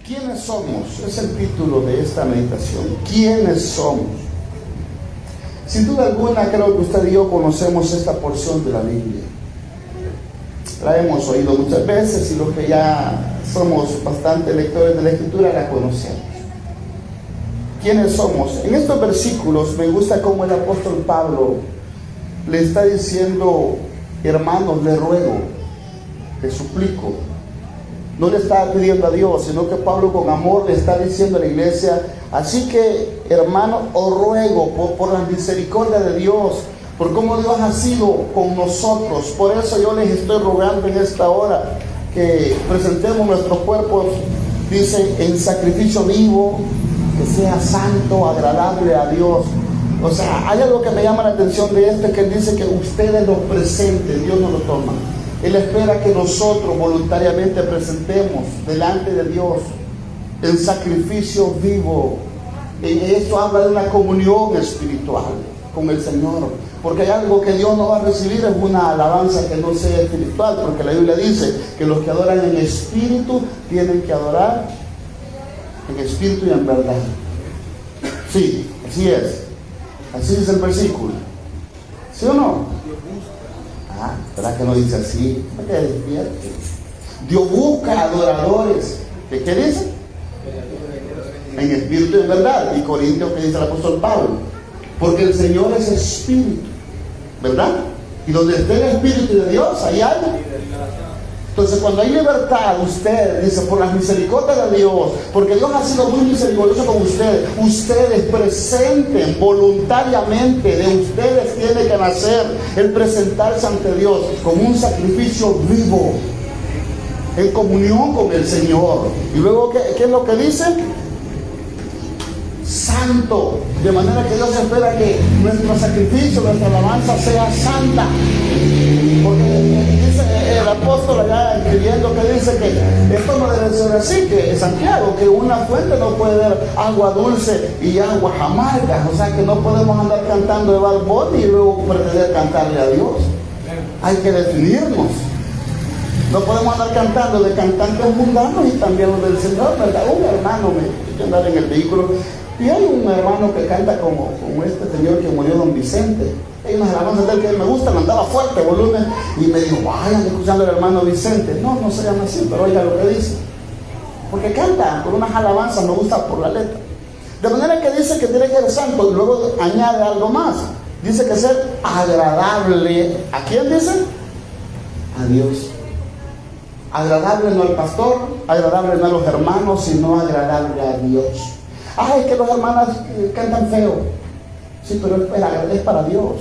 ¿Quiénes somos? Es el título de esta meditación. ¿Quiénes somos? Sin duda alguna, creo que usted y yo conocemos esta porción de la Biblia. La hemos oído muchas veces y los que ya somos bastante lectores de la Escritura la conocemos. ¿Quiénes somos? En estos versículos me gusta cómo el apóstol Pablo le está diciendo: hermanos, le ruego, le suplico. No le está pidiendo a Dios, sino que Pablo con amor le está diciendo a la iglesia: así que, hermanos, os ruego por la misericordia de Dios, por cómo Dios ha sido con nosotros. Por eso yo les estoy rogando en esta hora que presentemos nuestros cuerpos, dice, en sacrificio vivo, que sea santo, agradable a Dios. O sea, hay algo que me llama la atención de esto, que él dice que ustedes lo presenten, Dios no lo toma. Él espera que nosotros voluntariamente presentemos delante de Dios en sacrificio vivo. Y esto habla de una comunión espiritual con el Señor. Porque hay algo que Dios no va a recibir, es una alabanza que no sea espiritual. Porque la Biblia dice que los que adoran en espíritu tienen que adorar en espíritu y en verdad. Sí, así es. Así dice el versículo. ¿Sí o no? ¿Verdad que no dice así? ¿Para qué despierte? Dios busca adoradores. ¿De qué dice? En espíritu y en verdad. Y Corintios, que dice el apóstol Pablo, porque el Señor es espíritu, ¿verdad? Y donde esté el espíritu de Dios, ahí hay. Entonces, cuando hay libertad, usted dice, por las misericordias de Dios, porque Dios ha sido muy misericordioso con ustedes, ustedes presenten voluntariamente. De ustedes tiene que nacer el presentarse ante Dios como un sacrificio vivo, en comunión con el Señor. Y luego, ¿qué es lo que dice? Santo. De manera que Dios espera que nuestro sacrificio, nuestra alabanza sea santa. Porque dice el apóstol allá escribiendo, que dice que esto no debe ser así, que Santiago, que una fuente no puede dar agua dulce y agua amarga. O sea que no podemos andar cantando de Bad Bunny y luego pretender cantarle a Dios. Hay que definirnos. No podemos andar cantando de cantantes mundanos y también los del Señor, ¿verdad? Un hermano me andar en el vehículo y hay un hermano que canta como este señor que murió, don Vicente. Hay unas alabanzas de él que me gustan, andaba fuerte volumen y me dijo: vayan escuchando al hermano Vicente. No se llama así, pero oiga lo que dice, porque canta con unas alabanzas, me gusta por la letra. De manera que dice que tiene que ser santo y luego añade algo más. Dice que ser agradable. ¿A quién dice? A Dios. Agradable no al pastor, agradable no a los hermanos, sino agradable a Dios. Es que los hermanos cantan feo. Sí, pero es para Dios.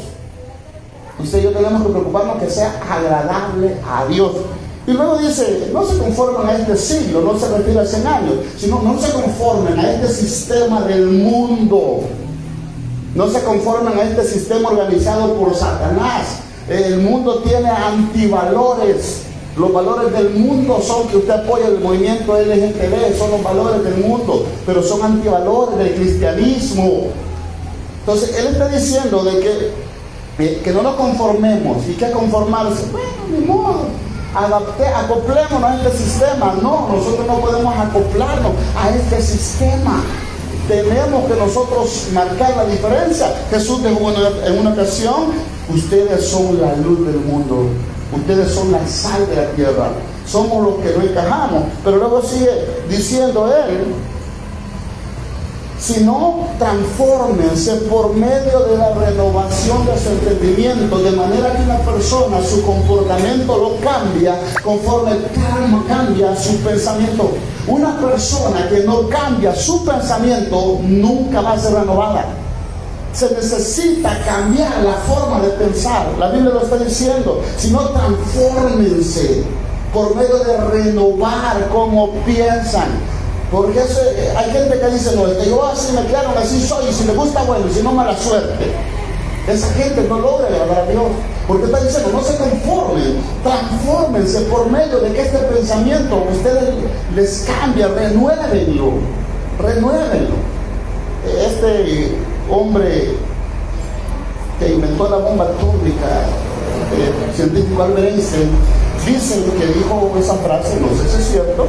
Usted y yo tenemos que preocuparnos que sea agradable a Dios. Y luego dice: no se conformen a este siglo, no se refiere a 100 años, sino no se conformen a este sistema del mundo. No se conformen a este sistema organizado por Satanás. El mundo tiene antivalores. Los valores del mundo son que usted apoya el movimiento LGTB, son los valores del mundo, pero son antivalores del cristianismo. Entonces, él está diciendo de que no nos conformemos. ¿Y qué conformarse? Bueno, ni modo, acoplémonos a este sistema. No, nosotros no podemos acoplarnos a este sistema. Tenemos que nosotros marcar la diferencia. Jesús dijo en una ocasión: ustedes son la luz del mundo. Ustedes son la sal de la tierra. Somos los que no encajamos. Pero luego sigue diciendo él: sino transfórmense por medio de la renovación de su entendimiento, de manera que una persona, su comportamiento lo cambia conforme cambia su pensamiento. Una persona que no cambia su pensamiento nunca va a ser renovada. Se necesita cambiar la forma de pensar. La Biblia lo está diciendo. Si no, transfórmense por medio de renovar cómo piensan. Porque hay gente que dice: no, es que yo así me criaron, así soy, y si me gusta, bueno, y si no, mala suerte. Esa gente no logra agradar a Dios. Porque está diciendo: no se conformen, transfórmense por medio de que este pensamiento ustedes les cambia, renuévenlo. Este hombre que inventó la bomba atómica, el científico Albert Einstein, dicen que dijo esa frase, no sé si es cierto,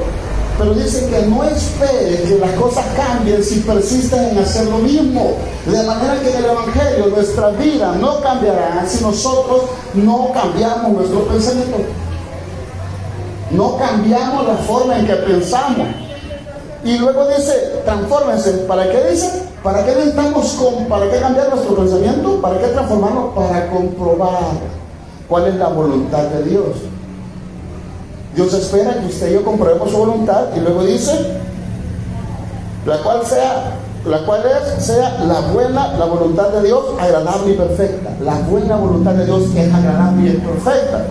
Pero dice que no espere que las cosas cambien si persistes en hacer lo mismo. De manera que en el Evangelio nuestra vida no cambiará si nosotros no cambiamos nuestro pensamiento. No cambiamos la forma en que pensamos. Y luego dice, transfórmense. ¿Para qué dice? ¿Para qué para qué cambiar nuestro pensamiento? ¿Para qué transformarlo? Para comprobar cuál es la voluntad de Dios. Dios espera que usted y yo comprobemos su voluntad, y luego dice, la cual sea la buena, la voluntad de Dios, agradable y perfecta. La buena voluntad de Dios es agradable y es perfecta.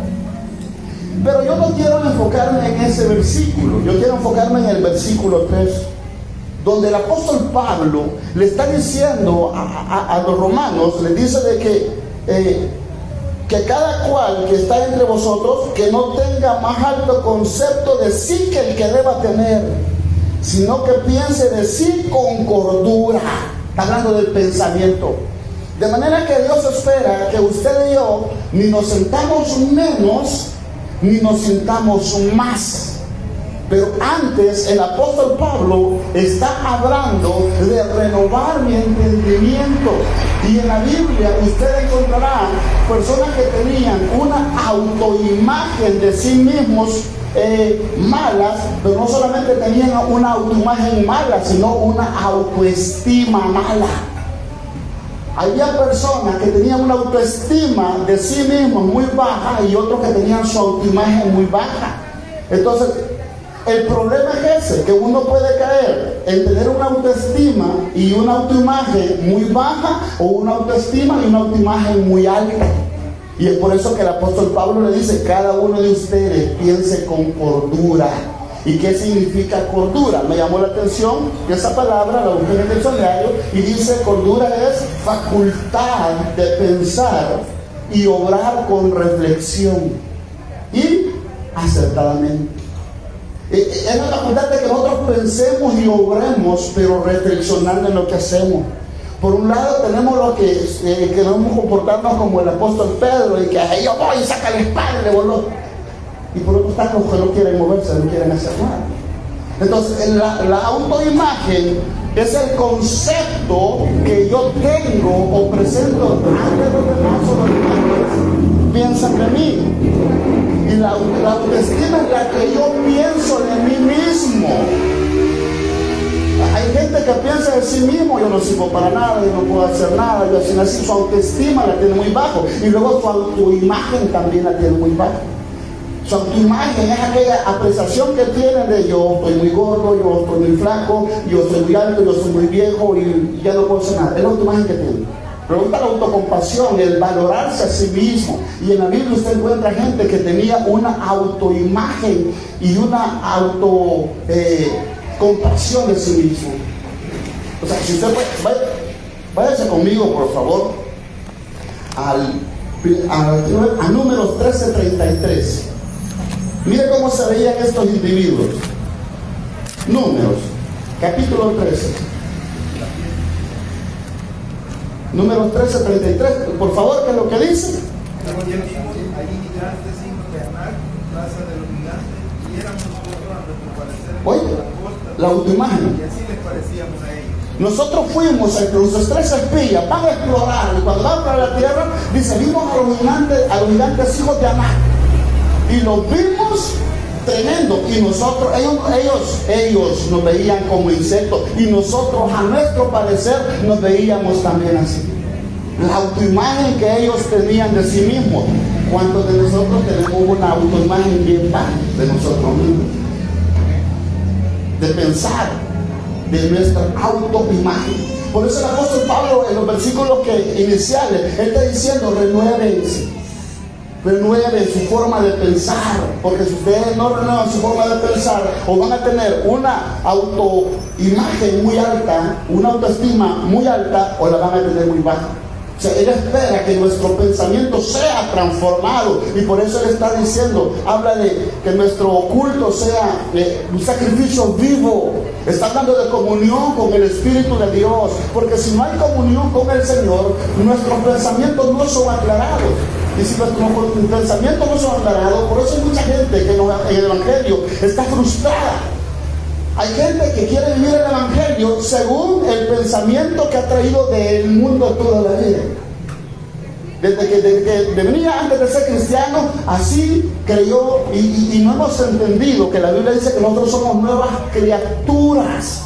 Pero yo no quiero enfocarme en ese versículo, yo quiero enfocarme en el versículo 3, donde el apóstol Pablo le está diciendo a los romanos, le dice de que cada cual que está entre vosotros, que no tenga más alto concepto de sí que el que deba tener, sino que piense de sí con cordura. Está hablando del pensamiento. De manera que Dios espera que usted y yo ni nos sentamos menos, ni nos sintamos más. Pero antes el apóstol Pablo está hablando de renovar mi entendimiento. Y en la Biblia usted encontrará personas que tenían una autoimagen de sí mismos malas, pero no solamente tenían una autoimagen mala, sino una autoestima mala. Había personas que tenían una autoestima de sí mismos muy baja y otros que tenían su autoimagen muy baja. Entonces, el problema es ese, que uno puede caer en tener una autoestima y una autoimagen muy baja, o una autoestima y una autoimagen muy alta. Y es por eso que el apóstol Pablo le dice, cada uno de ustedes piense con cordura. ¿Y qué significa cordura? Me llamó la atención que esa palabra la busqué en el diccionario y dice, cordura es facultad de pensar y obrar con reflexión y acertadamente. Es la facultad de que nosotros pensemos y obremos, pero reflexionando en lo que hacemos. Por un lado tenemos lo que queremos comportarnos como el apóstol Pedro, y que ahí yo voy y saca la espada y le voló. Y por otro están los que no quieren moverse, no quieren hacer nada. Entonces la autoimagen es el concepto que yo tengo o presento ante los demás o los demás piensan de mí. Y la autoestima es la que yo pienso de mí mismo. Hay gente que piensa de sí mismo, yo no sirvo para nada, yo no puedo hacer nada, yo así nací. Su autoestima la tiene muy bajo, y luego su autoimagen también la tiene muy baja. Su autoimagen es aquella apreciación que tienen de yo estoy muy gordo, yo estoy muy flaco, yo soy muy alto, yo soy muy viejo y ya no puedo hacer nada. Es la autoimagen que tienen. Pregunta la autocompasión, el valorarse a sí mismo. Y en la Biblia usted encuentra gente que tenía una autoimagen y una compasión de sí mismo. O sea, si usted váyase conmigo, por favor, a Números 13:33. Mire cómo se veían estos individuos. Números, capítulo 13. Números 13:33. Por favor, ¿qué es lo que dice? Allí migrantes sin Bernal, plaza de los migrantes, y éramos nosotros a nuestro parecer Oye, la autoimagen. y así les parecíamos a ellos. Nosotros fuimos entre los 13 espías, van a explorar, y cuando van para la tierra, dice, vimos a los gigantes hijos de Anak, y los vimos tremendo, y nosotros, ellos nos veían como insectos, y nosotros a nuestro parecer nos veíamos también así. La autoimagen que ellos tenían de sí mismos. ¿Cuántos de nosotros tenemos una autoimagen bien baja de nosotros mismos? De pensar, de nuestra autoimagen. Por eso el apóstol Pablo, en los versículos iniciales, él está diciendo, renueven su forma de pensar, porque si ustedes no renuevan su forma de pensar, o van a tener una autoimagen muy alta, una autoestima muy alta, o la van a tener muy baja. O sea, él espera que nuestro pensamiento sea transformado, y por eso él está diciendo, habla de que nuestro culto sea un sacrificio vivo. Está hablando de comunión con el Espíritu de Dios, porque si no hay comunión con el Señor, nuestros pensamientos no son aclarados. Y si nuestros pensamientos no son aclarados, por eso hay mucha gente que en el Evangelio está frustrada, Hay gente que quiere vivir el evangelio según el pensamiento que ha traído del mundo toda la vida. Desde que venía antes de ser cristiano, así creyó, y no hemos entendido que la Biblia dice que nosotros somos nuevas criaturas.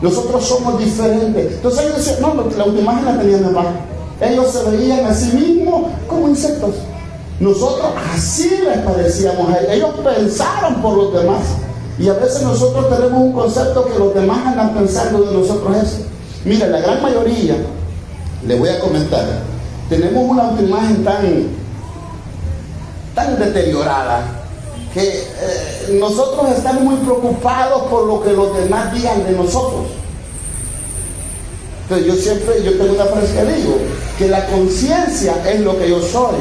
Nosotros somos diferentes. Entonces ellos decían, no, la última imagen la tenían abajo. Ellos se veían a sí mismos como insectos. Nosotros así les parecíamos a ellos. Ellos pensaron por los demás. Y a veces nosotros tenemos un concepto que los demás andan pensando de nosotros eso. Mira, la gran mayoría, le voy a comentar, tenemos una autoimagen tan deteriorada que nosotros estamos muy preocupados por lo que los demás digan de nosotros. Entonces yo tengo una frase que digo, que la conciencia es lo que yo soy.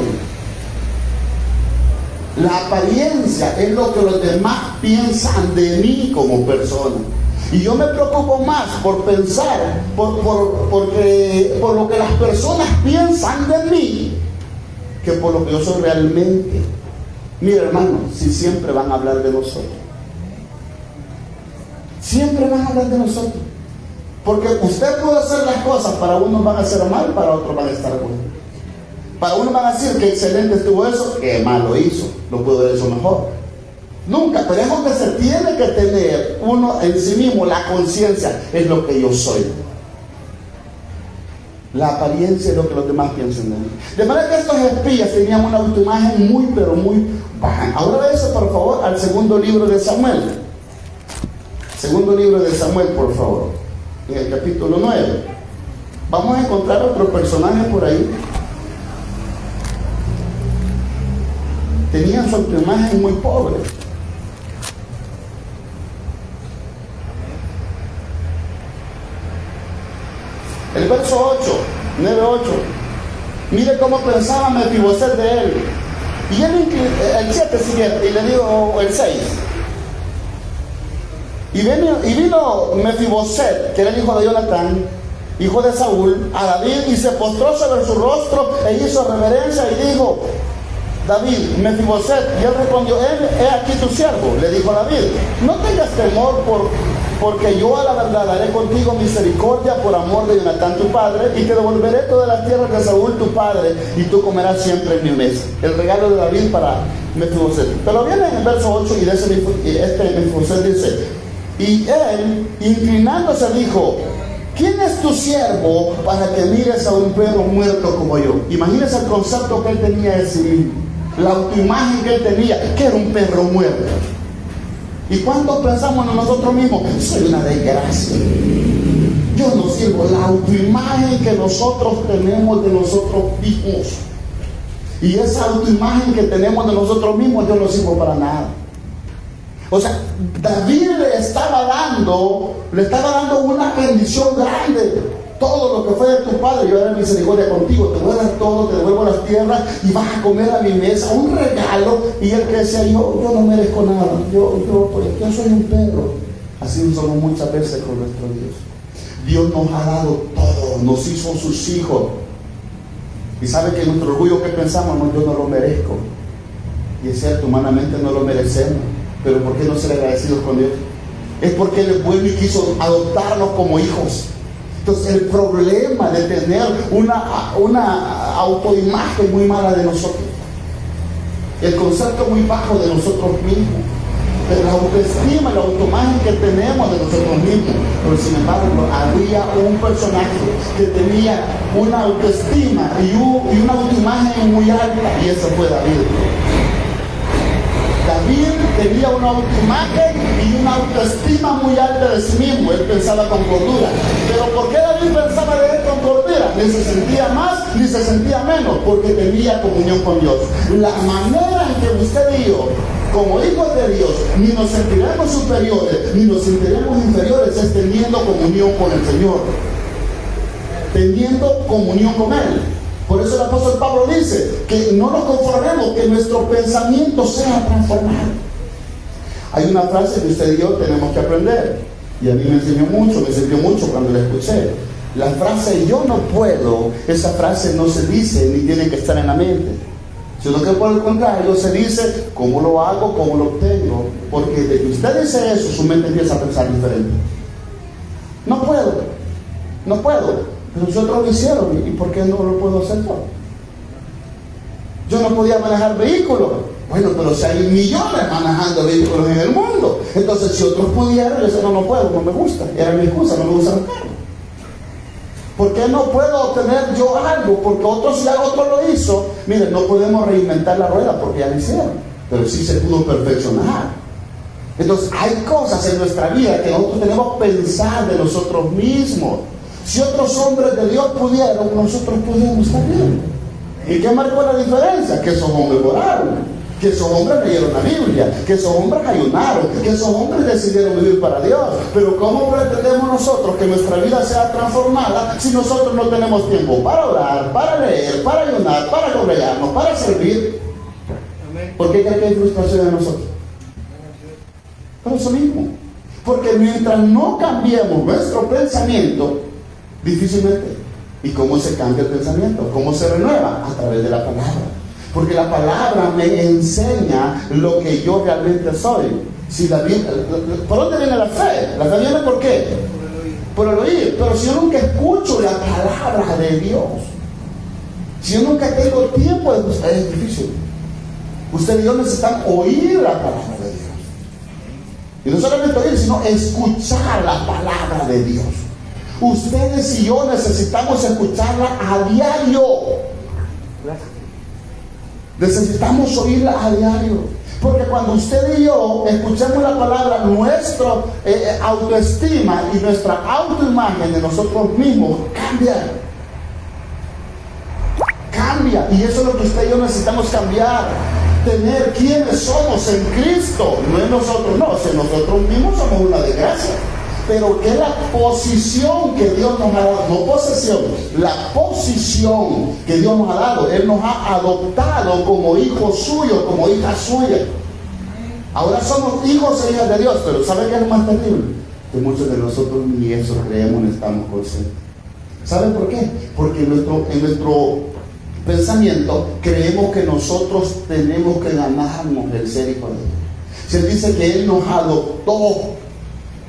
La apariencia es lo que los demás piensan de mí como persona. Y yo me preocupo más por pensar, por lo que las personas piensan de mí, que por lo que yo soy realmente. Mira, hermano, si siempre van a hablar de nosotros. Siempre van a hablar de nosotros. Porque usted puede hacer las cosas, para unos van a ser mal, para otros van a estar buenos. Para unos van a decir que excelente estuvo eso, que mal lo hizo, lo pudo haber hecho mejor. Nunca, pero es lo que se tiene que tener uno en sí mismo, la conciencia, es lo que yo soy. La apariencia es lo que los demás piensan de mí. De manera que estos espías tenían una autoimagen muy, pero muy baja. Ahora véase por favor al segundo libro de Samuel. Segundo libro de Samuel, por favor. En el capítulo 9. Vamos a encontrar otro personaje por ahí. Tenían su autoimagen muy pobre. El verso 8, 9:8. Mire cómo pensaba Mefiboset de él. Y él, el 7 siguiente, y le digo el 6. Y vino Mefiboset, que era el hijo de Jonatán, hijo de Saúl, a David, y se postró sobre su rostro e hizo reverencia y dijo: David, Mefiboset. Y él respondió: he aquí tu siervo. Le dijo a David: no tengas temor, porque yo a la verdad haré contigo misericordia por amor de Jonatán tu padre, y te devolveré todas las tierras de Saúl tu padre, y tú comerás siempre en mi mesa. El regalo de David para Mefiboset. Pero viene en el verso 8 y este Mefiboset dice: y él, inclinándose, dijo: ¿quién es tu siervo para que mires a un perro muerto como yo? Imagínese el concepto que él tenía de sí mismo, la autoimagen que él tenía, que era un perro muerto. ¿Y cuántos pensamos en nosotros mismos? Soy una desgracia, yo no sirvo. La autoimagen que nosotros tenemos de nosotros mismos, y esa autoimagen que tenemos de nosotros mismos, yo no sirvo para nada. O sea, David le estaba dando una bendición grande. Todo lo que fue de tu padre, yo haré misericordia contigo, te voy a dar todo, te devuelvo las tierras y vas a comer a mi mesa, un regalo. Y él que decía: yo no merezco nada, yo soy un perro. Así somos muchas veces con nuestro Dios. Dios nos ha dado todo, nos hizo sus hijos. Y sabe que nuestro orgullo, que pensamos: no, yo no lo merezco. Y es cierto, humanamente no lo merecemos. Pero ¿por qué no ser agradecidos con Dios? Es porque Él es bueno y quiso adoptarnos como hijos. Entonces el problema de tener una autoimagen muy mala de nosotros, el concepto muy bajo de nosotros mismos, pero la autoestima, la autoimagen que tenemos de nosotros mismos. Pero sin embargo, había un personaje que tenía una autoestima y una autoimagen muy alta, y ese fue David. David tenía una autoimagen y una autoestima muy alta de sí mismo. Él pensaba con cordura. Pero ¿por qué David pensaba de él con cordura? Ni se sentía más ni se sentía menos, porque tenía comunión con Dios. La manera en que usted y yo, como hijos de Dios, ni nos sentiremos superiores ni nos sentiremos inferiores, es teniendo comunión con el Señor, teniendo comunión con Él. Por eso el apóstol Pablo dice que no nos conformemos, que nuestro pensamiento sea transformado. Hay una frase que usted y yo tenemos que aprender, y a mí me enseñó mucho, me sirvió mucho cuando la escuché. La frase "yo no puedo", esa frase no se dice ni tiene que estar en la mente, sino que por el contrario se dice, ¿cómo lo hago? ¿Cómo lo obtengo? Porque de que usted dice eso, su mente empieza a pensar diferente. No puedo, pero si otros lo hicieron, ¿y por qué no lo puedo hacer yo? Yo no podía manejar vehículos. Bueno, pero si hay millones manejando vehículos en el mundo, entonces si otros pudieron, yo decía, no puedo, no me gusta, era mi excusa, no me gusta el carro. ¿Por qué no puedo obtener yo algo? Porque otro lo hizo. Miren, no podemos reinventar la rueda porque ya lo hicieron, pero sí se pudo perfeccionar. Entonces hay cosas en nuestra vida que nosotros tenemos que pensar de nosotros mismos. Si otros hombres de Dios pudieron, nosotros pudimos también. ¿Y qué marcó la diferencia? Que esos hombres oraron, que esos hombres leyeron la Biblia, que esos hombres ayunaron, que esos hombres decidieron vivir para Dios. Pero ¿cómo pretendemos nosotros que nuestra vida sea transformada si nosotros no tenemos tiempo para orar, para leer, para ayunar, para congregarnos, para servir? ¿Por qué creen que hay frustración en nosotros? Por eso mismo. Porque mientras no cambiemos nuestro pensamiento, difícilmente. ¿Y cómo se cambia el pensamiento? ¿Cómo se renueva? A través de la palabra. Porque la palabra me enseña lo que yo realmente soy. Si la Biblia, ¿por dónde viene la fe? La fe viene ¿por qué? Por el oír. Pero si yo nunca escucho la palabra de Dios, si yo nunca tengo tiempo de buscar, es difícil. Usted y yo necesitan oír la palabra de Dios. Y no solamente oír, sino escuchar la palabra de Dios. Ustedes y yo necesitamos escucharla a diario. Necesitamos oírla a diario. Porque cuando usted y yo escuchamos la palabra, nuestra autoestima y nuestra autoimagen de nosotros mismos cambia. Y eso es lo que usted y yo necesitamos cambiar. Tener quiénes somos en Cristo. No en nosotros, no. Si nosotros mismos somos una desgracia. Pero que la posición que Dios nos ha dado, no posesión, la posición que Dios nos ha dado. Él nos ha adoptado como hijos suyos, como hijas suyas. Ahora somos hijos e hijas de Dios, pero ¿sabe qué es lo más terrible? Que muchos de nosotros ni eso creemos ni estamos conscientes. ¿Saben por qué? Porque en nuestro pensamiento creemos que nosotros tenemos que ganarnos el ser hijo de Dios. Se dice que Él nos adoptó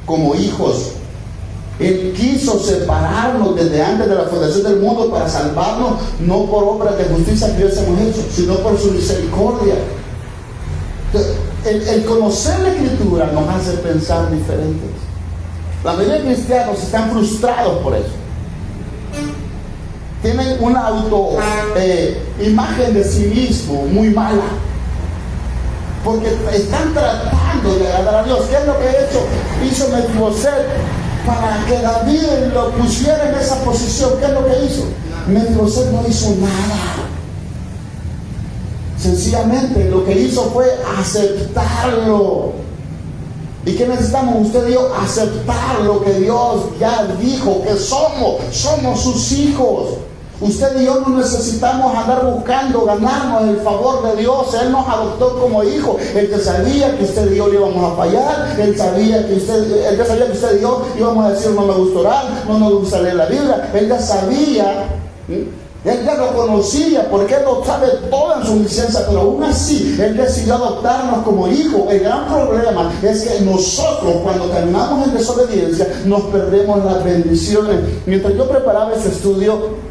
como hijos. Él quiso separarnos desde antes de la fundación del mundo para salvarnos, no por obras de justicia que Dios hemos hecho, sino por su misericordia. El conocer la Escritura nos hace pensar diferentes. La mayoría de cristianos están frustrados por eso. Tienen una imagen de sí mismo muy mala, porque están tratando de agradar a Dios. ¿Qué es lo que hizo Mefiboset para que David lo pusiera en esa posición? ¿Qué es lo que hizo? Mefiboset no hizo nada. Sencillamente lo que hizo fue aceptarlo. ¿Y qué necesitamos usted y yo? Aceptar lo que Dios ya dijo que somos sus hijos. Usted y yo no necesitamos andar buscando ganarnos el favor de Dios. Él nos adoptó como hijos. Él que sabía que usted y yo le íbamos a fallar. Él que sabía que usted y yo íbamos a decir no me gusta orar, no me gusta leer la Biblia. Él ya sabía. Él ya lo conocía porque Él lo sabe todo en su licencia, pero aún así Él decidió adoptarnos como hijos. El gran problema es que nosotros, cuando caminamos en desobediencia, nos perdemos las bendiciones. Mientras yo preparaba este estudio,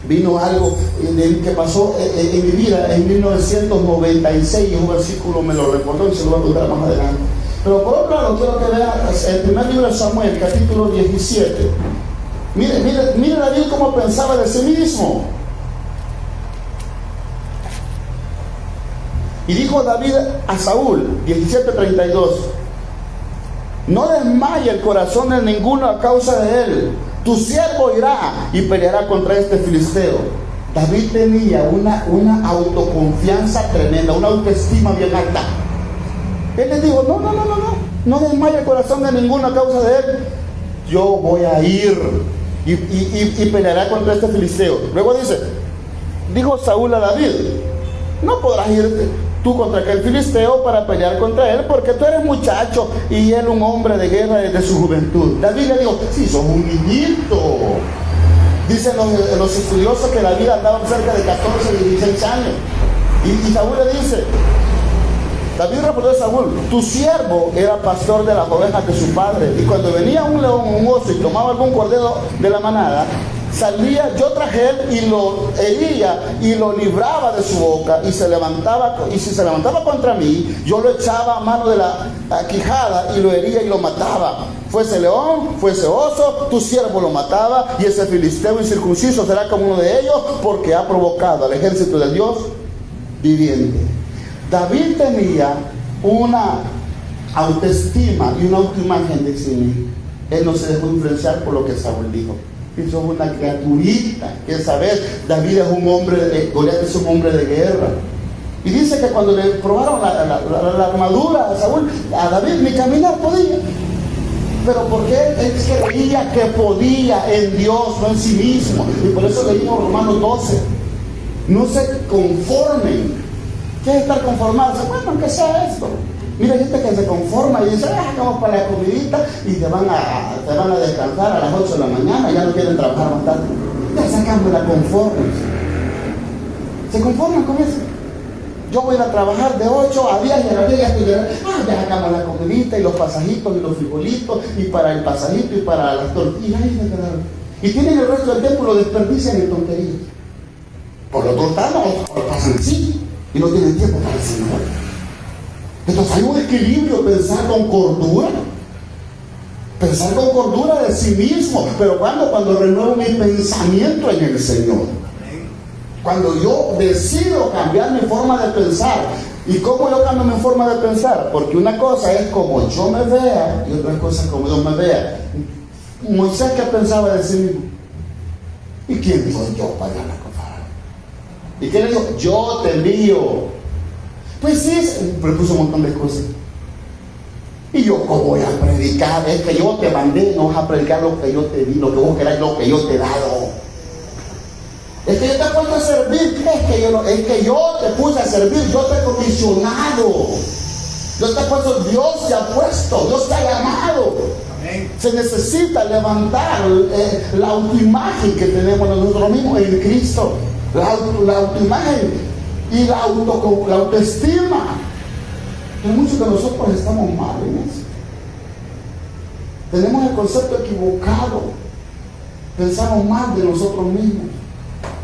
vino algo que pasó en mi vida en 1996, y un versículo me lo recordó y se lo voy a contar más adelante. Pero por otro lado, quiero que vean el primer libro de Samuel, capítulo 17. Mire David cómo pensaba de sí mismo. Y dijo David a Saúl, 17:32, no desmaye el corazón de ninguno a causa de él. Tu siervo irá y peleará contra este filisteo. David tenía una autoconfianza tremenda, una autoestima bien alta. Él le dijo, no desmaye el corazón de ninguno a causa de él. Yo voy a ir y peleará contra este filisteo. Luego dijo Saúl a David, no podrás ir tú contra aquel filisteo para pelear contra él, porque tú eres muchacho y él un hombre de guerra desde su juventud. David le dijo, sí, sos un niñito. Dicen los estudiosos que David andaba cerca de 14 y 16 años. Y Saúl le dice, David respondió a Saúl, tu siervo era pastor de las ovejas de su padre, y cuando venía un león o un oso y tomaba algún cordero de la manada, salía yo tras él y lo hería y lo libraba de su boca, y si se levantaba contra mí, yo lo echaba a mano de la quijada y lo hería y lo mataba. Fuese león, fuese oso, tu siervo lo mataba, y ese filisteo incircunciso será como uno de ellos, porque ha provocado al ejército del Dios viviente. David tenía una autoestima y una autoimagen de sí mismo. Él no se dejó influenciar por lo que Saúl dijo. Eso es una criaturita. Que saber, David es un hombre, Goliat es un hombre de guerra. Y dice que cuando le probaron la armadura a Saúl, a David ni caminar podía. Pero porque él creía que podía en Dios, no en sí mismo. Y por eso leímos Romanos 12. No se conformen. ¿Qué es estar conformado? Bueno, aunque sea esto. Mira, hay gente que se conforma y dice, vamos para la comidita y te van a descansar a las 8 de la mañana, ya no quieren trabajar más tarde. Ya sacamos la conforme. Se conforman con eso. Yo voy a trabajar de 8 a 10 y a las 10 ya estoy ya sacamos la comidita y los pasajitos y los frijolitos y para el pasajito y para las tortillas. Y tienen el resto del tiempo, lo desperdician en tonterías. Por lo tanto, lo pasan así. Y no tienen tiempo para el Señor. Entonces hay un equilibrio, pensar con cordura de sí mismo. Pero cuando renuevo mi pensamiento en el Señor, cuando yo decido cambiar mi forma de pensar. ¿Y cómo yo cambio mi forma de pensar? Porque una cosa es como yo me vea y otra cosa es como Dios me vea. Moisés, ¿qué pensaba de sí mismo? ¿Y quién soy yo para la cosa? ¿Y qué le dijo? Yo te envío. Pues sí, pero puso un montón de cosas. Y yo, ¿cómo voy a predicar? Es que yo te mandé, no vas a predicar lo que yo te di, lo que vos querás, lo que yo te he dado. Es que yo te he puesto a servir. Es que yo te puse a servir, yo te he comisionado. Yo te he puesto, Dios te ha puesto, Dios te ha llamado. Amén. Se necesita levantar la autoimagen que tenemos nosotros mismos en Cristo. La autoimagen y la autoestima. Pero muchos de nosotros estamos mal en eso. Tenemos el concepto equivocado. Pensamos mal de nosotros mismos.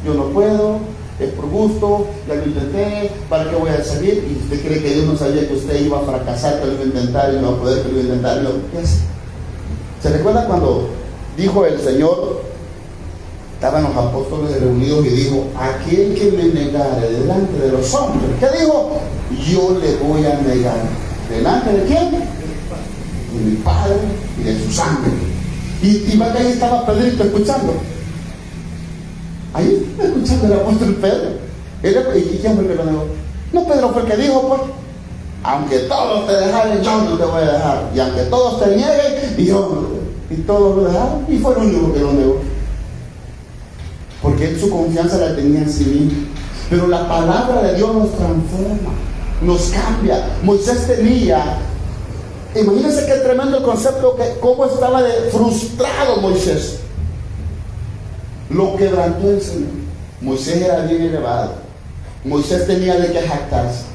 Yo no puedo, es por gusto, ya lo intenté, ¿para qué voy a seguir? Y usted cree que Dios no sabía que usted iba a fracasar, que lo iba a intentar y no va a poder, que lo iba a intentar. ¿Se recuerda cuando dijo el Señor? Estaban los apóstoles reunidos y dijo, aquel que me negare delante de los hombres, ¿qué dijo? Yo le voy a negar. ¿Delante de quién? De mi Padre y de su sangre. Y va que ahí estaba Pedrito escuchando. Ahí escuchando el apóstol Pedro. ¿Y quién fue el que lo negó? No, Pedro fue el que dijo, pues, aunque todos te dejaren, yo no te voy a dejar. Y aunque todos te nieguen, y yo, y todos lo dejaron, y fue el único que lo negó. Porque él su confianza la tenía en sí mismo. Pero la palabra de Dios nos transforma, nos cambia. Moisés tenía, imagínense qué tremendo el concepto, que cómo estaba frustrado Moisés. Lo quebrantó el Señor. Moisés era bien elevado. Moisés tenía de qué jactarse.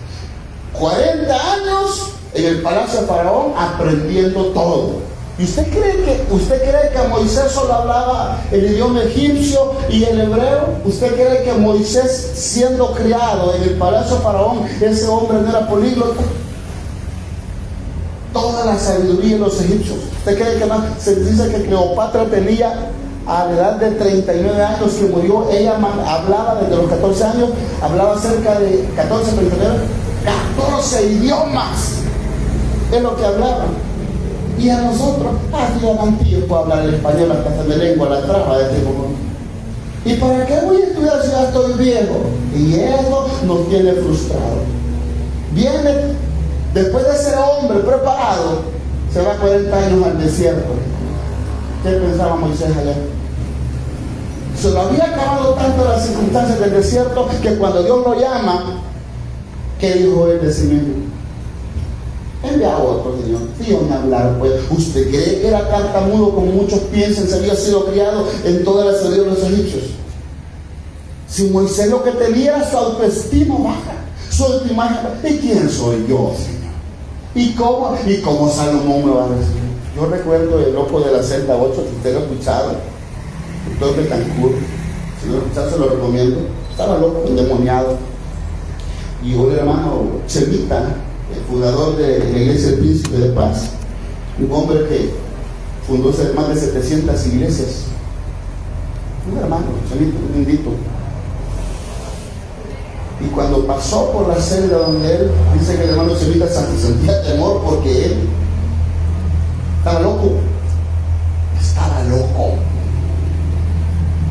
40 años en el palacio de Faraón aprendiendo todo. ¿Y usted cree que Moisés solo hablaba el idioma egipcio y el hebreo? ¿Usted cree que Moisés, siendo criado en el palacio de Faraón, ese hombre no era políglota? Toda la sabiduría de los egipcios. ¿Usted cree que más? Se dice que Cleopatra tenía, a la edad de 39 años que murió, ella hablaba desde los 14 años, hablaba cerca de 14 idiomas. Es lo que hablaban. Y a nosotros, yo puedo hablar el español hasta se me lengua la traba de este momento. ¿Y para qué voy a estudiar si ya estoy viejo? Y eso nos tiene frustrados. Viene, después de ser hombre preparado, se va 40 años al desierto. ¿Qué pensaba Moisés allá? Se lo había acabado tanto las circunstancias del desierto que cuando Dios lo llama, ¿qué dijo él de sí mismo? Envía a otro, Señor. Dígame hablar, pues. ¿Usted cree que era tartamudo como muchos piensan? Se había sido criado en toda la sabiduría de los egipcios. Si Moisés lo que tenía era su autoestima baja, soy tu imagen. ¿Y quién soy yo, Señor? ¿Y cómo Salomón me va a recibir? Yo recuerdo el loco de la celda 8, si usted lo ha escuchado, el doctor Betancourt, si lo ha escuchado se lo recomiendo. Estaba loco, endemoniado. Y un hermano Chemita, el fundador de la iglesia del Príncipe de Paz, un hombre que fundó más de 700 iglesias, un hermano Chemita, un bendito. Y cuando pasó por la celda donde él, dice que el hermano Chemita sentía temor porque él estaba loco.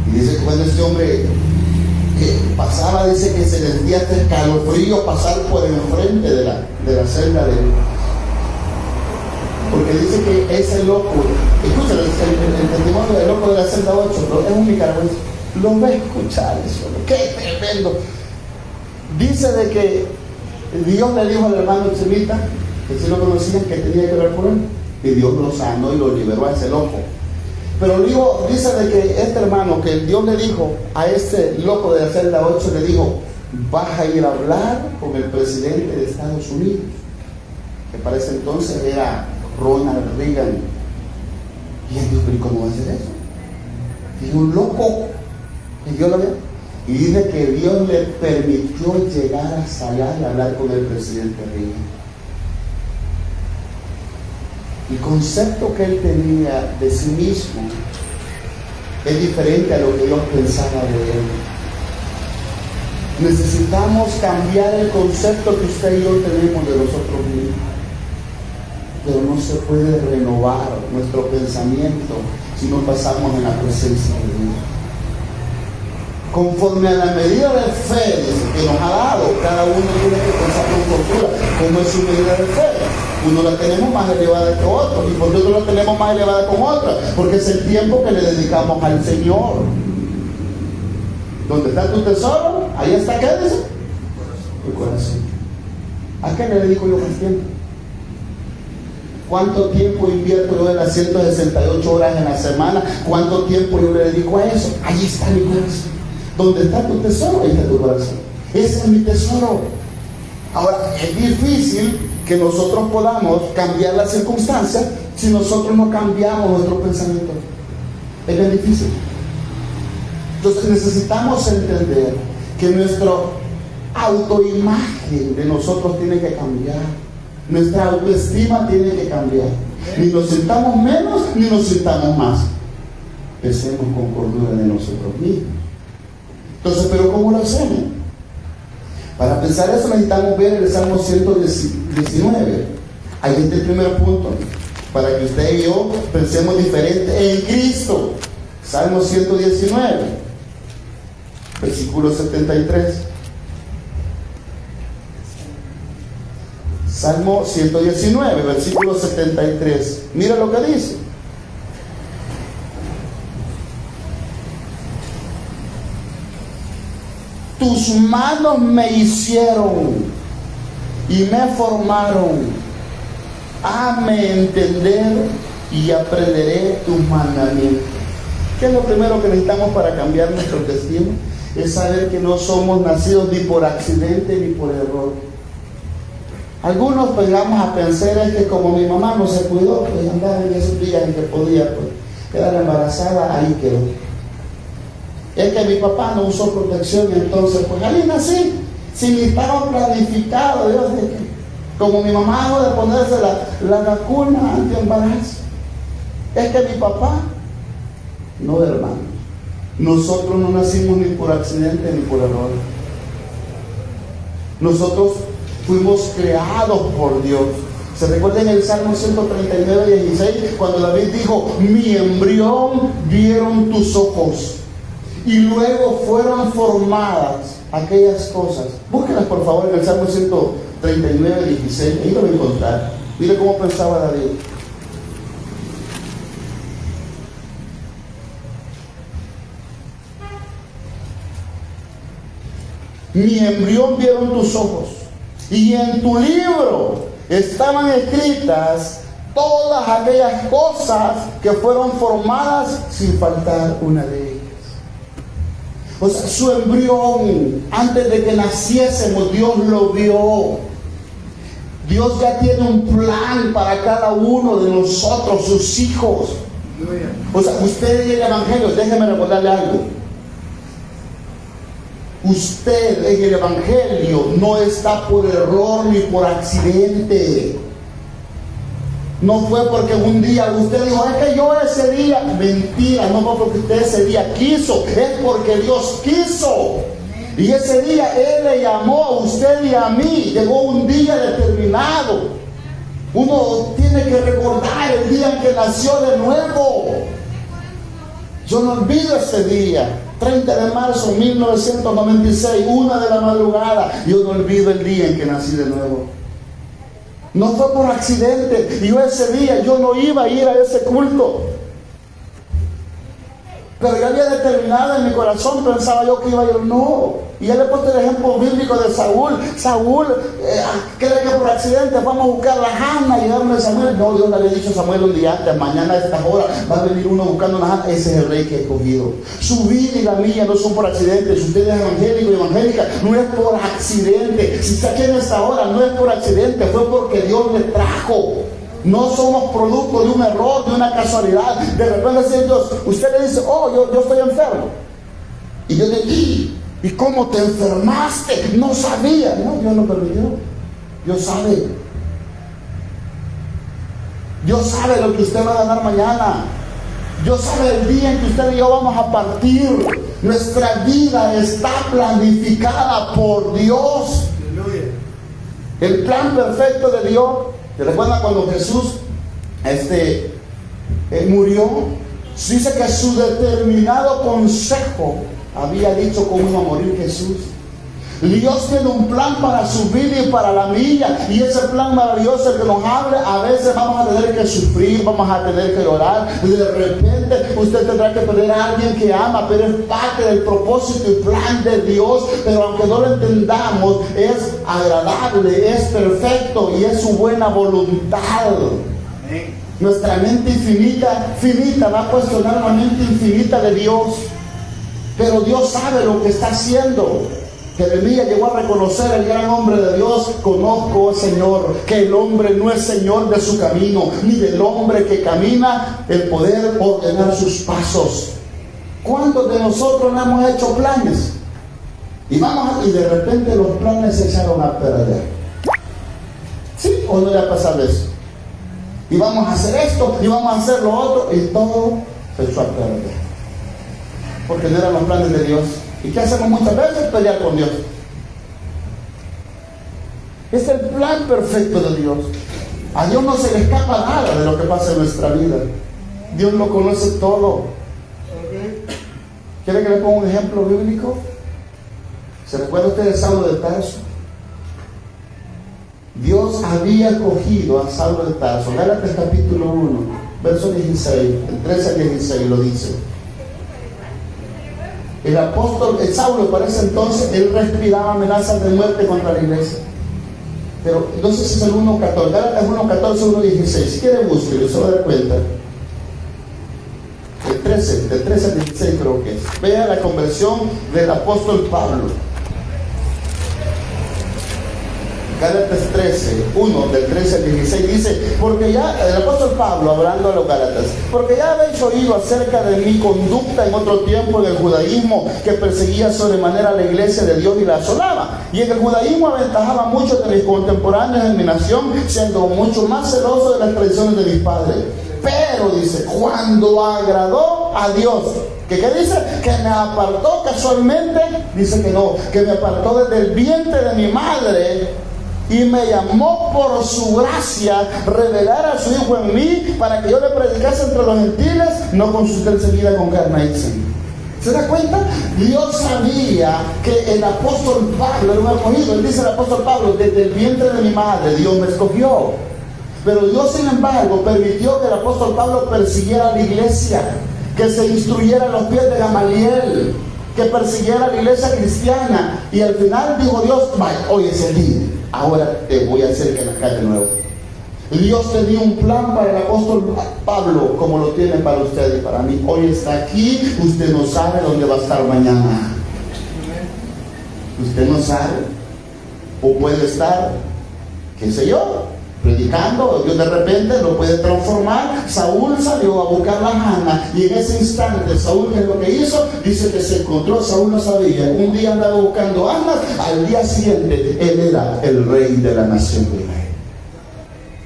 Y dice que cuando este hombre que pasaba, dice que se le sentía hasta escalofrío pasar por enfrente de la celda de él. Porque dice que ese loco, escucha el testimonio del loco de la celda 8, es un nicaragüense, lo va a escuchar eso, qué tremendo. Dice de que Dios le dijo al hermano Chemita, que si lo conocían, que tenía que orar por él, y Dios lo sanó y lo liberó a ese loco. Pero dice de que este hermano, que Dios le dijo a este loco de la celda 8, le dijo: vas a ir a hablar con el presidente de Estados Unidos, que para ese entonces era Ronald Reagan. Y él dijo: ¿pero cómo va a hacer eso? Y un loco, y Dios lo ve. Y dice que Dios le permitió llegar hasta allá y hablar con el presidente Reagan. El concepto que él tenía de sí mismo es diferente a lo que Dios pensaba de él. Necesitamos cambiar el concepto que usted y yo tenemos de nosotros mismos. Pero no se puede renovar nuestro pensamiento si no pasamos en la presencia de Dios. Conforme a la medida de fe que nos ha dado, cada uno tiene que pensar con postura cómo es su medida de fe. Uno la tenemos más elevada que otro. ¿Y por qué otro la tenemos más elevada con otra? Porque es el tiempo que le dedicamos al Señor. ¿Dónde está tu tesoro? Ahí está, ¿qué dice? Tu corazón. ¿A qué le dedico yo más tiempo? ¿Cuánto tiempo invierto yo en las 168 horas en la semana? ¿Cuánto tiempo yo le dedico a eso? Ahí está mi corazón. ¿Dónde está tu tesoro? Ahí está tu corazón. Ese es mi tesoro. Ahora, es difícil que nosotros podamos cambiar las circunstancias si nosotros no cambiamos nuestro pensamiento. Es bien difícil. Entonces necesitamos entender que nuestra autoimagen de nosotros tiene que cambiar. Nuestra autoestima tiene que cambiar. Ni nos sintamos menos, ni nos sintamos más. Pensemos con cordura de nosotros mismos. Entonces, ¿pero cómo lo hacemos? Para pensar eso necesitamos ver el Salmo 119. Ahí está el primer punto. Para que usted y yo pensemos diferente en Cristo. Salmo 119, versículo 73. Salmo 119, versículo 73. Mira lo que dice. Tus manos me hicieron y me formaron. Hazme entender y aprenderé tus mandamientos. ¿Qué es lo primero que necesitamos para cambiar nuestro destino? Es saber que no somos nacidos ni por accidente ni por error. Algunos llegamos a pensar es que como mi mamá no se cuidó, pues andaba en esos días en que podía pues, quedar embarazada, ahí quedó. Es que mi papá no usó protección, entonces pues ahí nací, sin estar planificado. Dios, como mi mamá hago de ponerse la vacuna anti-embarazo. Es que mi papá, no, hermano, nosotros no nacimos ni por accidente ni por error. Nosotros fuimos creados por Dios. ¿Se recuerdan el Salmo 139, 16? Cuando David dijo: mi embrión vieron tus ojos y luego fueron formadas aquellas cosas. Búsquenlas por favor en el Salmo 139, 16. Ahí lo voy a encontrar. Mire cómo pensaba David. Mi embrión vieron tus ojos y en tu libro estaban escritas todas aquellas cosas que fueron formadas sin faltar una de ellas. O sea, su embrión, antes de que naciésemos, Dios lo vio. Dios ya tiene un plan para cada uno de nosotros, sus hijos. O sea, usted y el Evangelio, déjeme recordarle algo. Usted en el Evangelio no está por error ni por accidente. No fue porque un día usted dijo, es que yo ese día, mentira, no fue porque usted ese día quiso, es porque Dios quiso. Y ese día Él le llamó a usted y a mí, llegó un día determinado. Uno tiene que recordar el día en que nació de nuevo. Yo no olvido ese día, 30 de marzo de 1996, 1 de la madrugada. Yo no olvido el día en que nací de nuevo. No fue por accidente. Y yo ese día, yo no iba a ir a ese culto. Pero yo había determinado en mi corazón, pensaba yo que iba a ir, no. Y él le puso el ejemplo bíblico de Saúl. Saúl, cree que por accidente vamos a buscar la Hana y darle a Samuel. No, Dios le había dicho a Samuel un día antes, mañana a estas horas va a venir uno buscando una Hana. Ese es el rey que he escogido. Su vida y la mía no son por accidente. Si usted es evangélico y evangélica, no es por accidente. Si está aquí en esta hora, no es por accidente, fue porque Dios le trajo. No somos producto de un error, de una casualidad. De repente dice Dios, usted le dice, oh, yo estoy enfermo. Y yo le digo, ¿y cómo te enfermaste? No sabía. No, Dios lo permitió. Dios sabe. Dios sabe lo que usted va a ganar mañana. Dios sabe el día en que usted y yo vamos a partir. Nuestra vida está planificada por Dios. El plan perfecto de Dios. ¿Te recuerdan cuando Jesús murió? Dice que su determinado consejo había dicho cómo iba a morir Jesús. Dios tiene un plan para su vida y para la mía, y ese plan maravilloso el que nos abre. A veces vamos a tener que sufrir, vamos a tener que llorar, de repente usted tendrá que perder a alguien que ama, pero es parte del propósito y plan de Dios. Pero aunque no lo entendamos, es agradable, es perfecto y es su buena voluntad. Nuestra mente finita va a cuestionar la mente infinita de Dios, pero Dios sabe lo que está haciendo. Jeremías llegó a reconocer el gran hombre de Dios. Conozco, Señor, que el hombre no es señor de su camino, ni del hombre que camina el poder ordenar sus pasos. ¿Cuántos de nosotros no hemos hecho planes? Y de repente los planes se echaron a perder. ¿Sí o no le ha pasado eso? Y vamos a hacer esto, y vamos a hacer lo otro, y todo se echó a perder. Porque no eran los planes de Dios. ¿Y qué hacemos muchas veces? Pelear con Dios. Es el plan perfecto de Dios. A Dios no se le escapa nada de lo que pasa en nuestra vida. Dios lo conoce todo. ¿Quiere que le ponga un ejemplo bíblico? ¿Se recuerda usted de Saulo de Tarso? Dios había cogido a Saulo de Tarso. Gálatas capítulo 1, verso 16, el 13 al 16 lo dice. El apóstol, Saulo, para ese entonces, él respiraba amenazas de muerte contra la iglesia. Pero entonces es el 1.14, Gálatas 1.14, 1.16. Si quiere búsquelo, se va a dar cuenta. El 13, del 13 al 16 creo que es. Vea la conversión del apóstol Pablo. Gálatas 13, 1 del 13 al 16 dice, porque ya, el apóstol Pablo hablando a los Gálatas, porque ya habéis oído acerca de mi conducta en otro tiempo en el judaísmo, que perseguía sobremanera a la iglesia de Dios y la asolaba, y en el judaísmo aventajaba a muchos de mis contemporáneos en mi nación, siendo mucho más celoso de las tradiciones de mis padres. Pero dice, cuando agradó a Dios, ¿qué dice? Que me apartó casualmente, dice que no, que me apartó desde el vientre de mi madre, y me llamó por su gracia revelar a su Hijo en mí, para que yo le predicase entre los gentiles, no consulté enseguida con carne y sangre. ¿Se da cuenta? Dios sabía que el apóstol Pablo era un escogido. Él dice el apóstol Pablo, desde el vientre de mi madre Dios me escogió. Pero Dios, sin embargo, permitió que el apóstol Pablo persiguiera a la iglesia, que se instruyera a los pies de Gamaliel, que persiguiera a la iglesia cristiana. Y al final dijo Dios, vaya, hoy es el día, ahora te voy a hacer que nazcas de nuevo. Dios tenía un plan para el apóstol Pablo, como lo tiene para usted y para mí. Hoy está aquí, usted no sabe dónde va a estar mañana. Usted no sabe. O puede estar, qué sé yo, predicando. Dios de repente lo puede transformar. Saúl salió a buscar la Jana, y en ese instante Saúl, ¿qué es lo que hizo? Dice que se encontró, Saúl no sabía, un día andaba buscando armas, al día siguiente él era el rey de la nación de Israel.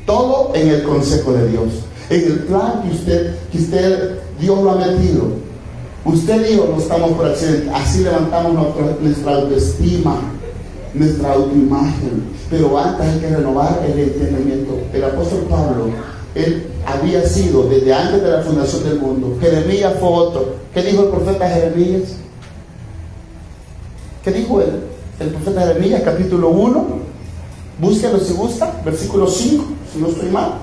Todo en el consejo de Dios, en el plan que usted Dios lo ha metido. Usted y yo no estamos por accidente. Así levantamos nuestra autoestima, nuestra autoimagen. Pero antes hay que renovar el entendimiento. El apóstol Pablo, él había sido desde antes de la fundación del mundo. Jeremías fue otro. ¿Qué dijo el profeta Jeremías? ¿Qué dijo el profeta Jeremías? Capítulo 1. Búsquelo si gusta. Versículo 5, si no estoy mal.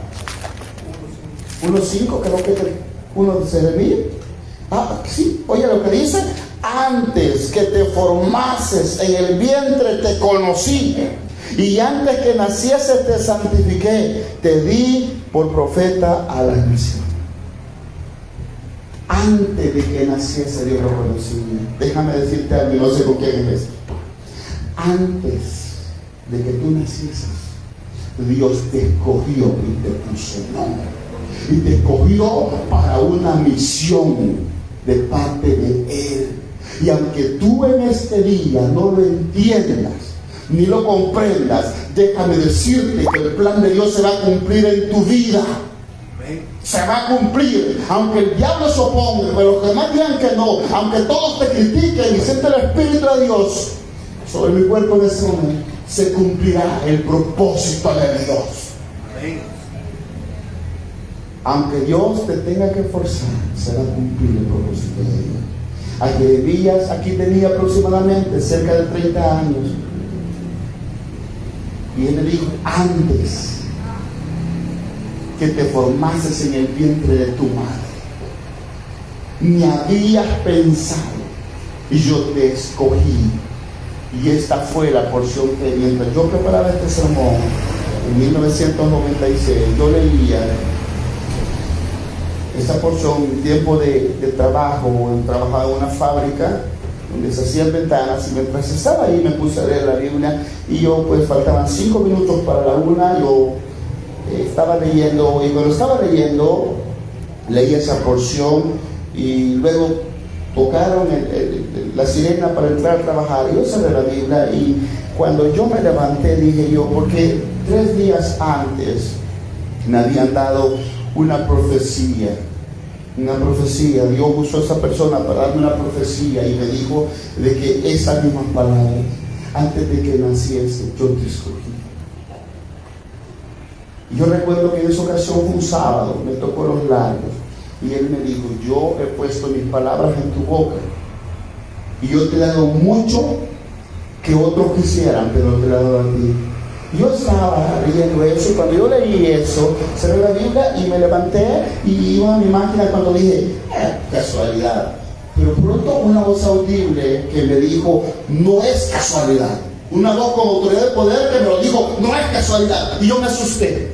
1:5, creo que es el 1 de Jeremías. Sí, oye lo que dice: antes que te formases en el vientre te conocí, y antes que nacieses te santifiqué, te di por profeta a las naciones. Antes de que naciese Dios lo conocía. Déjame decirte a mí, no sé con quién es esto. Antes de que tú nacieses, Dios te escogió y te puso nombre, y te escogió para una misión de parte de Él. Y aunque tú en este día no lo entiendas ni lo comprendas, déjame decirte que el plan de Dios se va a cumplir en tu vida. Se va a cumplir, aunque el diablo se oponga, pero los demás digan que no, aunque todos te critiquen y siente el Espíritu de Dios sobre mi cuerpo en ese momento, se cumplirá el propósito de Dios. Aunque Dios te tenga que forzar, se va a cumplir el propósito de Dios. A Jeremías aquí tenía aproximadamente cerca de 30 años. Y él le dijo: antes que te formases en el vientre de tu madre, ni habías pensado, y yo te escogí. Y esta fue la porción que mientras yo preparaba este sermón en 1996, yo leía esta porción, tiempo de trabajo. Trabajaba en una fábrica donde se hacían ventanas, y mientras estaba ahí me puse a leer la Biblia, y yo pues faltaban 5 minutos para la 1, yo estaba leyendo, y cuando estaba leyendo leí esa porción, y luego tocaron la sirena para entrar a trabajar. Yo cerré la Biblia, y cuando yo me levanté dije yo, porque 3 días antes me habían dado una profecía. Dios usó a esa persona para darme una profecía, y me dijo de que esas mismas palabras: antes de que naciese yo te escogí. Y yo recuerdo que en esa ocasión fue un sábado, me tocó los labios, y él me dijo: yo he puesto mis palabras en tu boca, y yo te he dado mucho que otros quisieran, pero te lo he dado a ti. Yo estaba leyendo eso, y cuando yo leí eso, cerré la Biblia y me levanté y iba a mi máquina cuando dije: casualidad. Pero pronto una voz audible que me dijo: no es casualidad. Una voz con autoridad de poder que me lo dijo: no es casualidad. Y yo me asusté.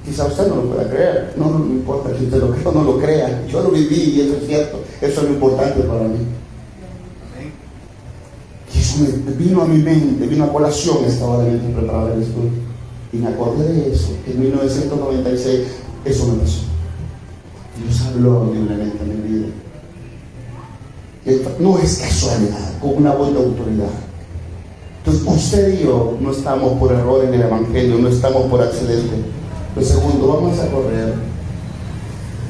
Quizá usted no lo pueda creer. No importa si usted lo crea o no lo crea. Yo lo viví y eso es cierto. Eso es lo importante para mí. Y eso me vino a mi mente, vino a colación esta hora de preparar el estudio. Y me acordé de eso. En 1996 eso me pasó. Dios habló audiblemente en mi vida. No es casualidad, con una voz de autoridad. Entonces usted y yo no estamos por error en el Evangelio, no estamos por accidente. Lo segundo, vamos a correr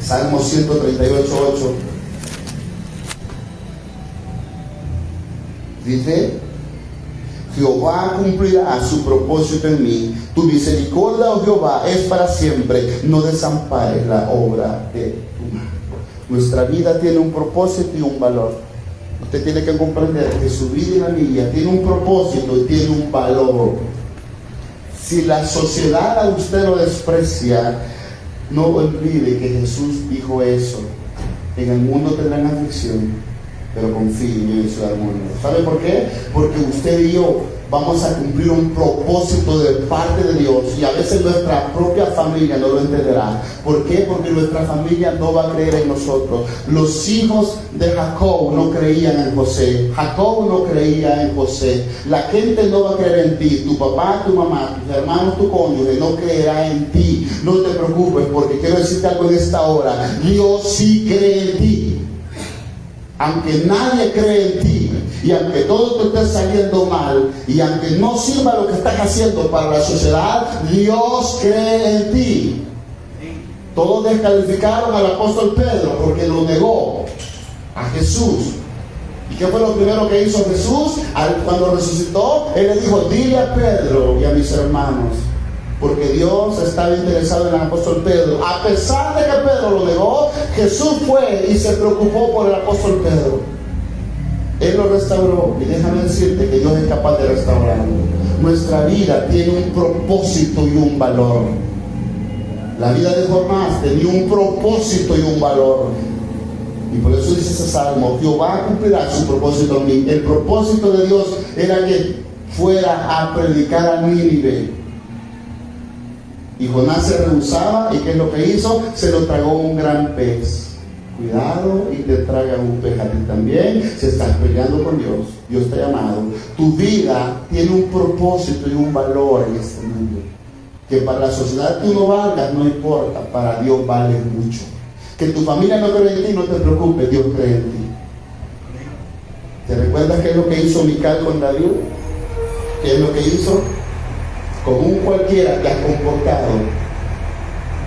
Salmo 138:8. Dice: Jehová cumplirá su propósito en mí, tu misericordia, oh Jehová, es para siempre, no desampares la obra de tu mano. Nuestra vida tiene un propósito y un valor. Usted tiene que comprender que su vida y la mía tiene un propósito y tiene un valor. Si la sociedad a usted lo desprecia, no olvide que Jesús dijo eso: en el mundo tendrán aflicción, pero confíe en mí, Ciudad del Mundo. ¿Sabe por qué? Porque usted y yo vamos a cumplir un propósito de parte de Dios, y a veces nuestra propia familia no lo entenderá. ¿Por qué? Porque nuestra familia no va a creer en nosotros. Los hijos de Jacob no creían en José. Jacob no creía en José. La gente no va a creer en ti. Tu papá, tu mamá, tus hermanos, tu cónyuge no creerá en ti. No te preocupes, porque quiero decirte algo en esta hora. Dios sí cree en ti. Aunque nadie cree en ti, y aunque todo te esté saliendo mal, y aunque no sirva lo que estás haciendo para la sociedad, Dios cree en ti. Todos descalificaron al apóstol Pedro porque lo negó a Jesús. ¿Y qué fue lo primero que hizo Jesús? Cuando resucitó, Él le dijo: dile a Pedro y a mis hermanos, porque Dios estaba interesado en el apóstol Pedro. A pesar de que Pedro lo negó, Jesús fue y se preocupó por el apóstol Pedro. Él lo restauró, y déjame decirte que Dios es capaz de restaurarlo. Nuestra vida tiene un propósito y un valor. La vida de Jonás tenía un propósito y un valor, y por eso dice ese salmo: Jehová cumplirá su propósito en mí. El propósito de Dios era que fuera a predicar a Nínive. Y Jonás se rehusaba, y ¿qué es lo que hizo? Se lo tragó un gran pez. Cuidado y te traga un pez a ti también si estás peleando con Dios. Dios te ha llamado. Tu vida tiene un propósito y un valor en este mundo. Que para la sociedad tú no valgas, no importa, para Dios vales mucho. Que tu familia no cree en ti, no te preocupes, Dios cree en ti. ¿Te recuerdas qué es lo que hizo Mical con David? ¿Qué es lo que hizo? Con un cualquiera que has comportado.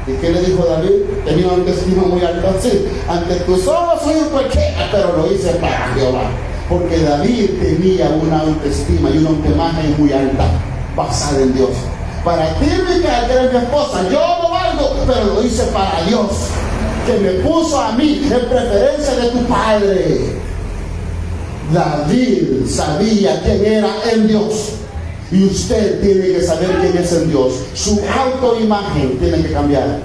¿Y qué le dijo David? Tenía una autoestima muy alta. Sí, ante tus ojos soy un cualquiera, pero lo hice para Jehová. Porque David tenía una autoestima y una autoimagen muy alta, basada en Dios. Para ti, Mical, que eres mi esposa, yo no valgo, pero lo hice para Dios, que me puso a mí en preferencia de tu padre. David sabía quién era en Dios. Y usted tiene que saber quién es en Dios. Su autoimagen tiene que cambiar.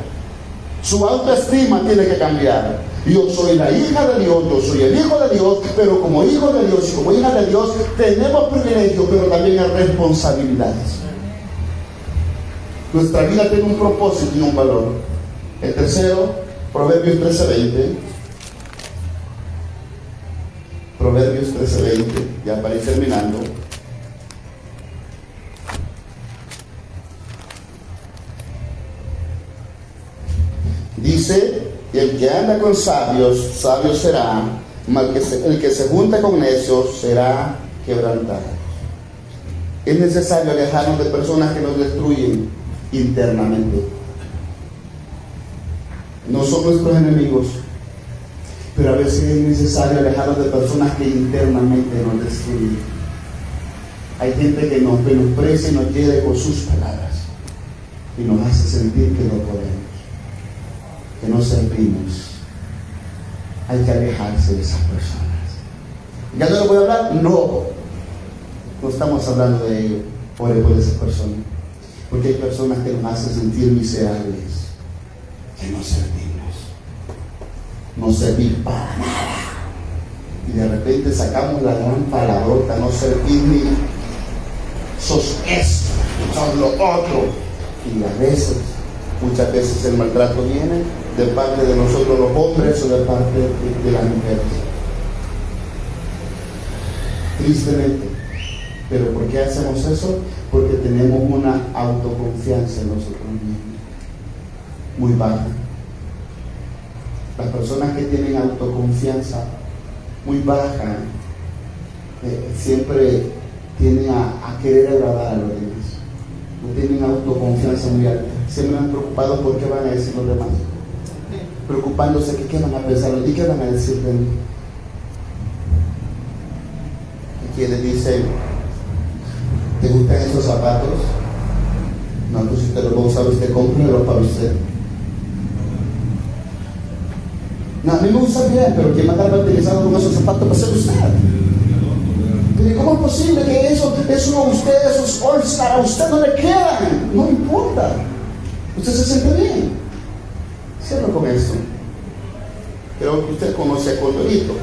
Su autoestima tiene que cambiar. Yo soy la hija de Dios, yo soy el hijo de Dios, pero como hijo de Dios y como hija de Dios tenemos privilegios, pero también hay responsabilidades. Nuestra vida tiene un propósito y un valor. El tercero, Proverbios 13:20. Proverbios 13:20, ya para ir terminando. Dice: el que anda con sabios, sabio será, mas el que se junta con necios será quebrantado. Es necesario alejarnos de personas que nos destruyen internamente. No son nuestros enemigos, pero a veces es necesario alejarnos de personas que internamente nos destruyen. Hay gente que nos menosprecia y nos hiere con sus palabras y nos hace sentir que no podemos, que no servimos. Hay que alejarse de esas personas. ¿Ya no le voy a hablar? No estamos hablando de ello. Ore por esas personas, porque hay personas que nos hacen sentir miserables, que no servir para nada, y de repente sacamos la gran palabrota: no servir ni, sos esto, sos lo otro. Y a veces, muchas veces el maltrato viene de parte de nosotros los hombres o de parte de las mujeres, tristemente. ¿Pero por qué hacemos eso? Porque tenemos una autoconfianza en nosotros mismos muy baja. Las personas que tienen autoconfianza muy baja siempre tienden a querer agradar a los demás. No tienen autoconfianza muy alta. Siempre están preocupados por qué van a decir los demás, preocupándose que qué van a pensar y qué van a decir de mí. Y quienes dicen: ¿te gustan esos zapatos? No, pues si usted los va a usar, usted cómprelo para usted. No, a mí me gusta bien, pero ¿quién va a estar utilizando con esos zapatos para ser usted? Pero ¿cómo es posible que eso a usted, esos All-Star, a usted no le quedan? No importa. Usted se siente bien. Cierro con esto. Creo que usted conoce a Condorito.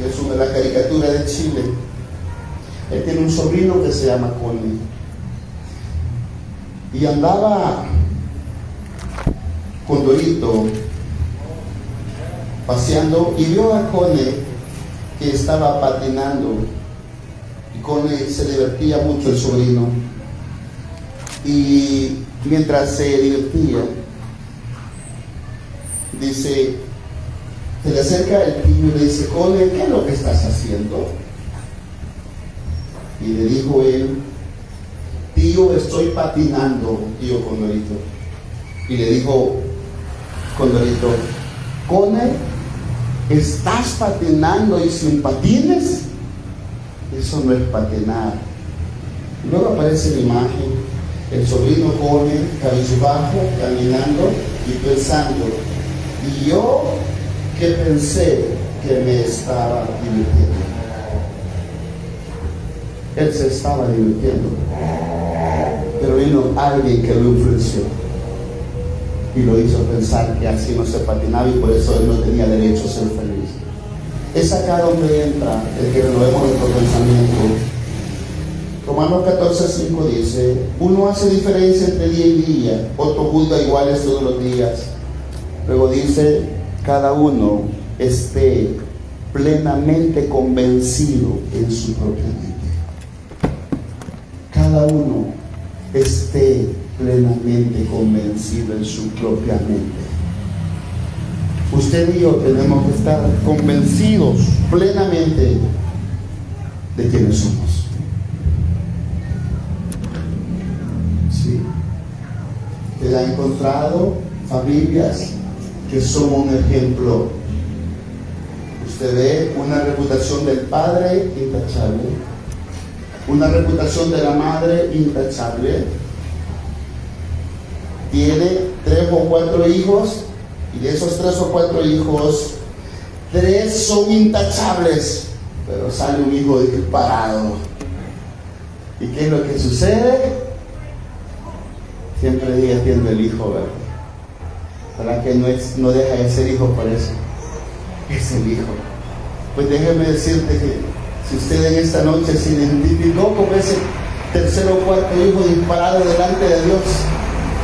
que es una de las caricaturas de Chile. Él tiene un sobrino que se llama Connie. Y andaba con Dorito paseando y vio a Connie que estaba patinando. Y Connie se divertía mucho, el sobrino. Y mientras se divertía, dice, se le acerca el tío y le dice, Connie, ¿qué es lo que estás haciendo? Y le dijo él, tío, estoy patinando, tío Condorito. Y le dijo Condorito, Connie, ¿estás patinando y sin patines? Eso no es patinar. Y luego aparece la imagen, el sobrino Connie, cabizbajo, caminando y pensando, y yo que pensé que me estaba divirtiendo. Él se estaba divirtiendo, pero vino alguien que lo influenció y lo hizo pensar que así no se patinaba, y por eso él no tenía derecho a ser feliz. Es acá donde entra el que renovemos nuestro pensamiento. Romanos 14:5 dice, uno hace diferencia entre día y día, otro juzga iguales todos los días. Luego dice, cada uno esté plenamente convencido en su propia mente. Cada uno esté plenamente convencido en su propia mente. Usted y yo tenemos que estar convencidos plenamente de quiénes somos. Sí. Usted ha encontrado familias que son un ejemplo. Usted ve una reputación del padre intachable, una reputación de la madre intachable, tiene 3 o 4 hijos, y de esos 3 o 4 hijos, 3 son intachables, pero sale un hijo disparado. ¿Y qué es lo que sucede? Siempre diga tiene el hijo, ¿verdad? ¿Verdad que no deja de ser hijo por eso? Es el hijo. Pues déjeme decirte que si usted en esta noche se identificó con ese 3er o 4 hijo disparado delante de Dios,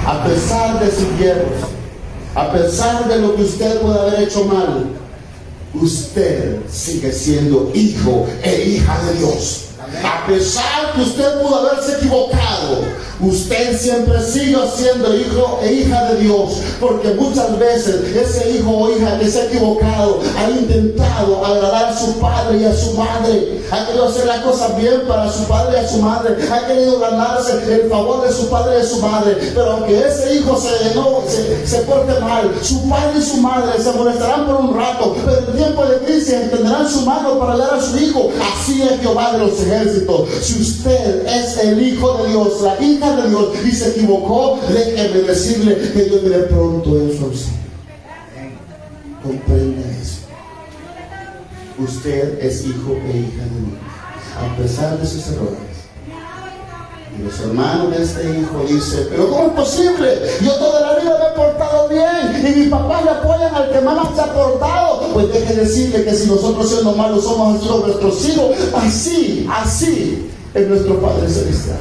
a pesar de sus hierros, a pesar de lo que usted puede haber hecho mal, usted sigue siendo hijo e hija de Dios. A pesar que usted pudo haberse equivocado, usted siempre sigue siendo hijo e hija de Dios, porque muchas veces ese hijo o hija que se ha equivocado ha intentado agradar a su padre y a su madre, ha querido hacer las cosas bien para su padre y a su madre, ha querido ganarse el favor de su padre y de su madre, pero aunque ese hijo se porte mal, su padre y su madre se molestarán por un rato, pero en tiempo de crisis extenderán su mano para dar a su hijo. Así es Jehová de los ejércitos. Si usted es el hijo de Dios, la hija de Dios, y se equivocó, déjeme decirle que Dios viene pronto en su auxilio. Comprende eso. Usted es hijo e hija de Dios, a pesar de sus errores. Y los hermanos de este hijo dicen, pero ¿cómo es posible? Yo toda la vida me he portado bien y mis papás le apoyan al que más se ha portado. Pues deje decirle que si nosotros siendo malos somos así con nuestros hijos, así es nuestro Padre Celestial.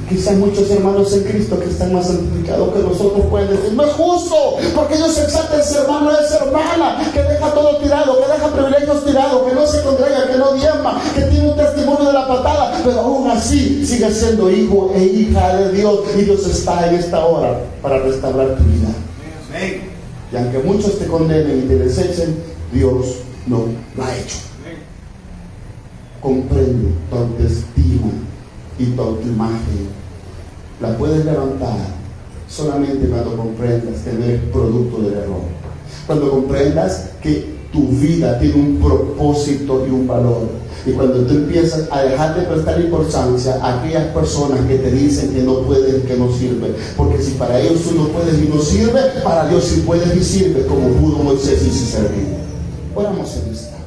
Quizás muchos hermanos en Cristo que están más santificados que nosotros pueden decir, no es justo, porque Dios exalta a ese hermano, a esa hermana, que deja todo tirado, que deja privilegios tirados, que no se congrega, que no diezma, que tiene un testimonio de la patada, pero aún así sigue siendo hijo e hija de Dios, y Dios está en esta hora para restaurar tu vida. Y aunque muchos te condenen y te desechen, Dios no lo ha hecho. Comprende tu autoestima y tu autoimagen. La puedes levantar solamente cuando comprendas que no eres producto del error. Cuando comprendas que tu vida tiene un propósito y un valor. Y cuando tú empiezas a dejar de prestar importancia a aquellas personas que te dicen que no puedes, que no sirven. Porque si para ellos tú no puedes y no sirves, para Dios sí puedes y sirves, como pudo Moisés y se servía. Oramos en esto.